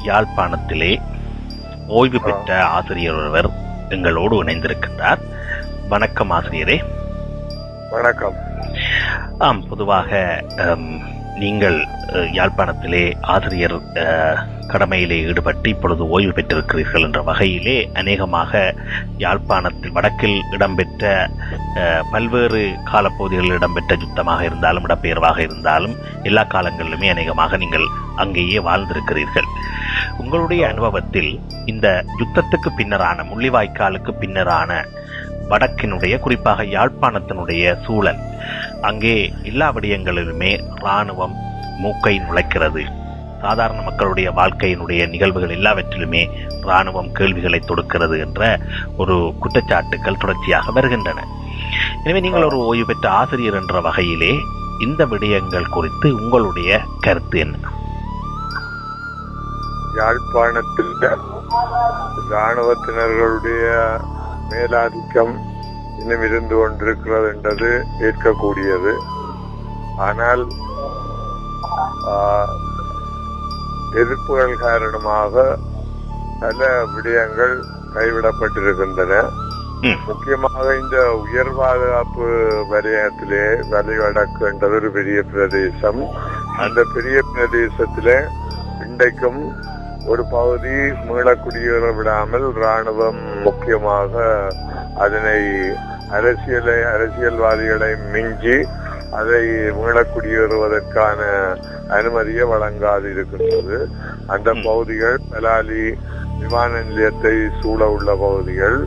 யாழ்ப்பாணத்திலே ஓய்வு பெற்ற ஆசிரியர் ஒருவர் எங்களோடு இணைந்திருக்கின்றார். வணக்கம் ஆசிரியரே. வணக்கம். பொதுவாக நீங்கள் யாழ்ப்பாணத்திலே ஆசிரியர் கடமையிலே ஈடுபட்டு இப்பொழுது ஓய்வு பெற்றிருக்கிறீர்கள் என்ற வகையிலே அநேகமாக யாழ்ப்பாணத்தில் வடக்கில் இடம்பெற்ற பல்வேறு காலப்பகுதிகளில் இடம்பெற்ற யுத்தமாக இருந்தாலும் இடப்பெயர்வாக இருந்தாலும் எல்லா காலங்களிலுமே அநேகமாக நீங்கள் அங்கேயே வாழ்ந்திருக்கிறீர்கள். உங்களுடைய அனுபவத்தில் இந்த யுத்தத்துக்கு பின்னரான முள்ளிவாய்க்காலுக்கு பின்னரான வடக்கினுடைய குறிப்பாக யாழ்ப்பாணத்தினுடைய சூழல், அங்கே எல்லா விடயங்களிலுமே இராணுவம் மூக்கை நுழைக்கிறது, சாதாரண மக்களுடைய வாழ்க்கையினுடைய நிகழ்வுகள் எல்லாவற்றிலுமே இராணுவம் கேள்விகளை தொடுக்கிறது என்ற ஒரு குற்றச்சாட்டுக்கள் தொடர்ச்சியாக வருகின்றன. எனவே நீங்கள் ஒரு ஓய்வு பெற்ற ஆசிரியர் என்ற வகையிலே இந்த விடயங்கள் குறித்து உங்களுடைய கருத்து என்ன? யாழ்ப்பாணத்தில் இராணுவத்தினர்களுடைய மேலாதிக்கம் இன்னும் இருந்து கொண்டிருக்கிறது என்றது ஏற்கக்கூடியது. ஆனால் எதிர்ப்புகள் காரணமாக பல விடயங்கள் கைவிடப்பட்டிருக்கின்றன. முக்கியமாக இந்த உயர் பாதுகாப்பு வலயத்திலே வலிவடக்கு என்றது ஒரு பெரிய பிரதேசம். அந்த பெரிய பிரதேசத்திலே இன்றைக்கும் ஒரு பகுதி மீளக்குடியேற விடாமல் இராணுவம் முக்கியமாக அதனை அரசியல்வாதிகளை மிஞ்சி அதை மீளக்குடியேறுவதற்கான அனுமதியை வழங்காது இருக்கின்றது. அந்த பகுதிகள் பலாலி விமான நிலையத்தை சூழ உள்ள பகுதிகள்.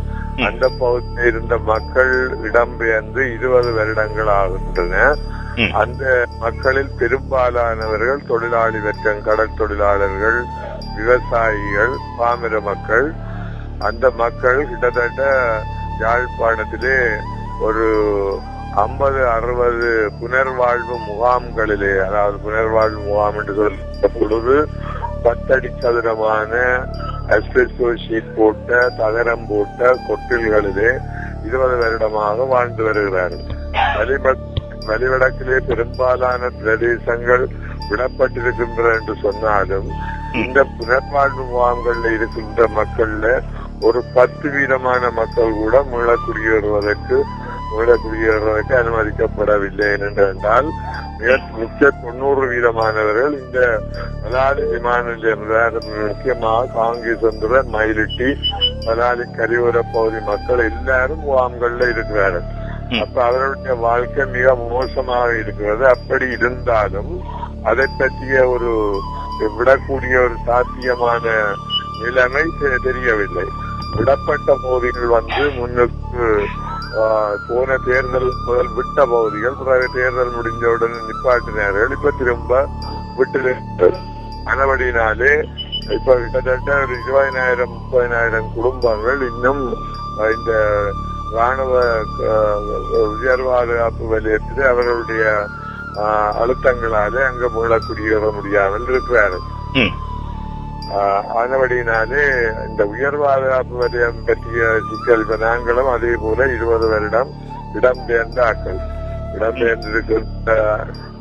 அந்த பகுதியில் இருந்த மக்கள் இடம்பெயர்ந்து 20 வருடங்கள் ஆகின்றன. அந்த மக்களில் பெரும்பாலானவர்கள் தொழிலாளி வர்க்கம், கடல் தொழிலாளர்கள், விவசாயிகள், பாமர மக்கள். அந்த மக்கள் கிட்டத்தட்ட யாழ்ப்பாணத்திலே ஒரு 50-60 புனர்வாழ்வு முகாம்களிலே, அதாவது புனர்வாழ்வு முகாம் என்று சொல்ல பொழுது 10 அடி சதுரமான அஸ்பெஸ்டோ ஷீட் போட்ட தகரம் போட்ட கொட்டில்களிலே 20 வருடமாக வாழ்ந்து வருகிறார்கள். வலிவடக்கிலே பெரும்பாலான பிரதேசங்கள் விடப்பட்டிருக்கின்றன என்று சொன்னாலும் இந்த புனர்வாழ்வு முகாம்களில் இருக்கின்ற மக்கள்ல ஒரு 10% மக்கள் கூட மீளக்குடியேறுவதற்கு அனுமதிக்கப்படவில்லை. என்றால் முக்கிய 90% இந்த பலாலி விமான நிலையம், முக்கியமாக காங்கேசந்திர, மயிலிட்டி, பலாலி கரையோர பகுதி மக்கள் எல்லாரும் முகாம்கள்ல இருக்கிறார்கள். அப்ப அவர்களுடைய வாழ்க்கை மிக மோசமாக இருக்கிறது. அப்படி இருந்தாலும் அதை பற்றிய ஒரு விடக்கூடிய ஒரு சாத்தியமான நிலைமை தெரியவில்லை. விடப்பட்ட பகுதிகள் முன்னுக்கு போன தேர்தல் முதல் விட்ட பகுதிகள், பிறகு தேர்தல் முடிஞ்சவுடன் நிப்பாட்டினார்கள். இப்ப திரும்ப விட்டு மனவடினாலே இப்ப கிட்டத்தட்ட ஒரு 20,000-30,000 குடும்பங்கள் இன்னும் இந்த இராணுவ உயர் பாதுகாப்பு வலயத்தில் அவர்களுடைய அழுத்தங்களாலே அங்க மீளக்குடியேற முடியாமல் இருக்கிறார்கள். அதனபடினாலே இந்த உயர் பாதுகாப்பு வலயம் பற்றிய சிக்கல், இப்ப நாங்களும் அதே போல 20 வருடம் இடம்பெயர்ந்த ஆக்கள். இடம்பெயர்ந்திருக்கின்ற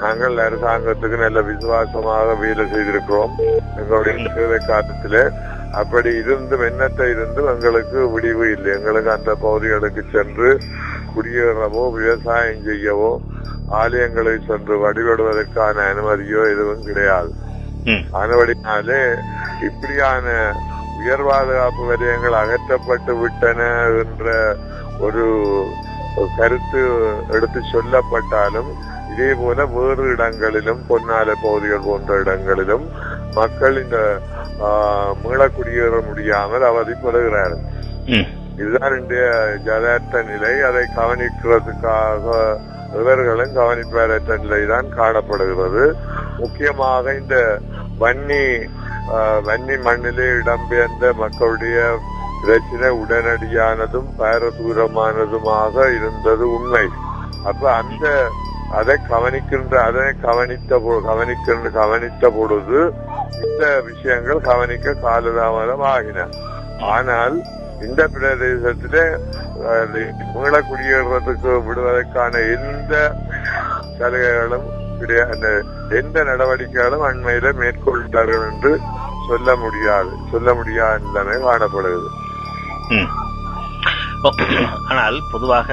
நாங்கள் அரசாங்கத்துக்கு நல்ல விசுவாசமாக வேலை செய்திருக்கிறோம் எங்களுடைய சேவை காலத்திலே. அப்படி இருந்தும் எண்ணத்தை இருந்தும் எங்களுக்கு விடிவு இல்லை. எங்களுக்கு அந்த பகுதிகளுக்கு சென்று குடியேறவோ விவசாயம் செய்யவோ ஆலயங்களை சென்று வழிபடுவதற்கான அனுமதியோ எதுவும் கிடையாது. அதனாலே இப்படியான உயர் பாதுகாப்பு வலயங்கள் அகற்றப்பட்டு விட்டன என்ற ஒரு கருத்து எடுத்து சொல்லப்பட்டாலும் இதே போல வேறு இடங்களிலும், பொன்னாலை பகுதிகள் போன்ற இடங்களிலும் மக்கள் இந்த மீளக்குடியேற முடியாமல் அவதிப்படுகிறார்கள். இதுதான் இன்றைய யதார்த்த நிலை. அதை கவனிக்கிறதுக்காக இவர்களும் கவனிப்பற்ற நிலைதான் காணப்படுகிறது. முக்கியமாக இந்த வன்னி மண்ணிலே இடம்பெயர்ந்த மக்களுடைய பிரச்சனை உடனடியானதும் பாரதூரமானதுமாக இருந்தது உண்மை. அப்ப அதை கவனித்த பொழுது இந்த விஷயங்கள் கவனிக்க காலதாமதம் ஆகின. ஆனால் இந்த பிரதேசத்திலே மீளக்குடியேறதுக்கு விடுவதற்கான எந்த சலுகைகளும் எந்த நடவடிக்கைகளும் அண்மையில மேற்கொள்கிறார்கள் என்று சொல்ல முடியாத நிலைமை காணப்படுகிறது. ஆனால் பொதுவாக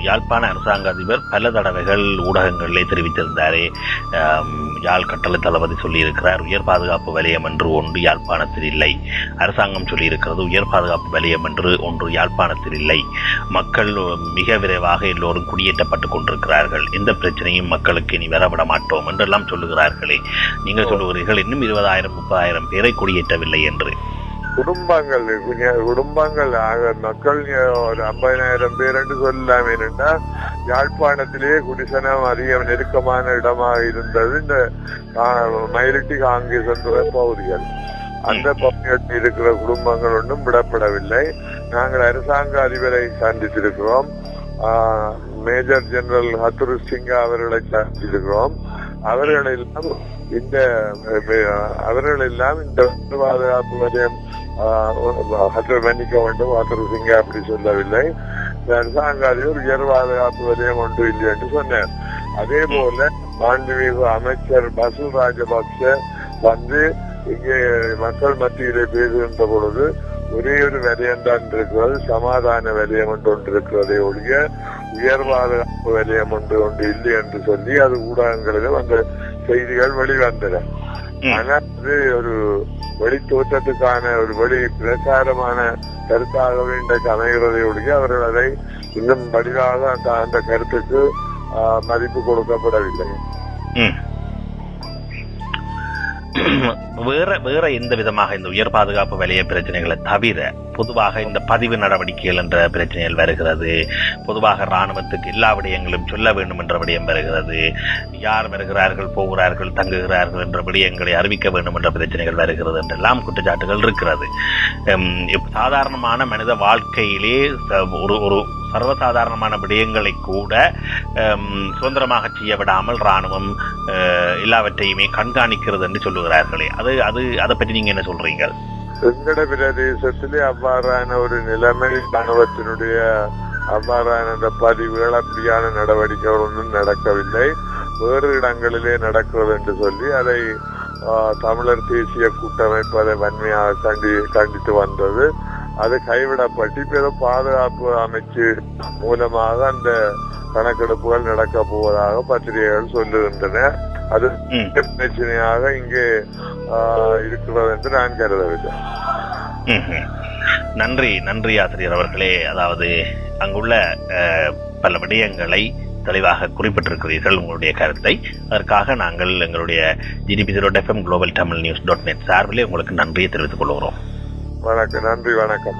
யாழ்ப்பாண அரசாங்க அதிபர் பல தடவைகள் ஊடகங்களிலே தெரிவித்திருந்தாரே, யாழ் கட்டளை தளபதி சொல்லியிருக்கிறார், உயர் பாதுகாப்பு வலயம் என்று ஒன்று யாழ்ப்பாணத்தில் இல்லை. அரசாங்கம் சொல்லியிருக்கிறது உயர் பாதுகாப்பு வலயம் என்று ஒன்று யாழ்ப்பாணத்தில் இல்லை. மக்கள் மிக விரைவாக எல்லோரும் குடியேற்றப்பட்டுக் கொண்டிருக்கிறார்கள், எந்த பிரச்சனையும் மக்களுக்கு இனி வரவிட மாட்டோம் என்றெல்லாம் சொல்லுகிறார்களே. நீங்கள் சொல்லுகிறீர்கள் இன்னும் 20,000-30,000 பேரை குடியேற்றவில்லை என்று. குடும்பங்கள் மக்கள் ஒரு 50,000 பேர் என்று சொல்லலாம். ஏனென்றா யாழ்ப்பாணத்திலே குடிசனம் அதிக நெருக்கமான இடமாக இருந்தது இந்த மயிலிட்டி காங்கேஸ் என்ற பகுதிகள். அந்த பகுதிகளில் இருக்கிற குடும்பங்கள் ஒன்றும் விடப்படவில்லை. நாங்கள் அரசாங்க அதிபரை சந்தித்திருக்கிறோம், மேஜர் ஜெனரல் ஹத்துரு சிங்கா அவர்களை சந்தித்திருக்கிறோம். அவர்களெல்லாம் இந்த பாதுகாப்பு வலயம் மன்னிக்க வேண்டும், ஹத்துரு சிங்கா அப்படி சொல்லவில்லை. அரசாங்க அதிபர் உயர் பாதுகாப்பு வலயம் ஒன்று இல்லை என்று சொன்னார். அதே போல மாண்புமிகு அமைச்சர் பசுல் ராஜபக்ச வந்து இங்கே மக்கள் மத்தியிலே பேசுகின்ற பொழுது ஒரே ஒரு வலயம் தான் இருக்கிறது, சமாதான வலயம் ஒன்று இருக்கிறதே ஒழிய உயர் பாதுகாப்பு வலயம் ஒன்று இல்லை என்று சொல்லி அது ஊடகங்களிலும் அந்த செய்திகள் வெளிவந்தன. ஆனால் அது ஒரு வெளி தோற்றத்துக்கான ஒரு வெளி பிரச்சாரமான கருத்தாகவே இன்றைக்கு அமைகிறதை ஒழிய அவர்கள் அதை இன்னும் வடிவாக அந்த கருத்துக்கு மதிப்பு கொடுக்கப்படவில்லை. வேற எந்த விதமாக இந்த உயர் பாதுகாப்பு வலய பிரச்சனைகளை தவிர பொதுவாக இந்த பதிவு நடவடிக்கைகள் என்ற பிரச்சனைகள் வருகிறது. பொதுவாக இராணுவத்துக்கு எல்லா விடயங்களும் சொல்ல வேண்டும் என்ற விடயம் வருகிறது. யார் வருகிறார்கள், போகிறார்கள், தங்குகிறார்கள் என்ற விடயங்களை அறிவிக்க வேண்டும் என்ற பிரச்சனைகள் வருகிறது என்றெல்லாம் குற்றச்சாட்டுகள் இருக்கிறது. சாதாரணமான மனித வாழ்க்கையிலே ஒரு சர்வசாதாரணமான விடயங்களை கூட சுதந்திரமாக செய்ய விடாமல் இராணுவம் எல்லாவற்றையுமே கண்காணிக்கிறது என்று சொல்லுகிறார்களே, அதை பற்றி நீங்க என்ன சொல்றீங்க? எங்கட பிரதேசத்திலே அவ்வாறான ஒரு நிலைமை இராணுவத்தினுடைய அவ்வாறான இந்த பதிவுகள் அப்படியான நடவடிக்கைகள் ஒன்றும் நடக்கவில்லை. வேறு இடங்களிலே நடக்கிறது என்று சொல்லி அதை தமிழர் தேசிய கூட்டமைப்பு அதை வன்மையாக கண்டித்து வந்தது. அது கைவிடப்பட்டு இப்ப பாதுகாப்பு அமைச்சு மூலமாக அந்த கணக்கெடுப்புகள் நடக்க போவதாக பத்திரிகைகள் சொல்லுகின்றன. அது பிரச்சனையாக இங்கே இருக்கிறது என்று நான் கருதவில்லை. நன்றி ஆசிரியர் அவர்களே. அதாவது அங்குள்ள பல விடயங்களை தெளிவாக குறிப்பிட்டிருக்கிறீர்கள் உங்களுடைய கருத்தை. அதற்காக நாங்கள் எங்களுடைய GDP0FM Global Tamil News.net சார்பிலே உங்களுக்கு நன்றியை தெரிவித்துக் கொள்கிறோம். வணக்கம். நன்றி, வணக்கம்.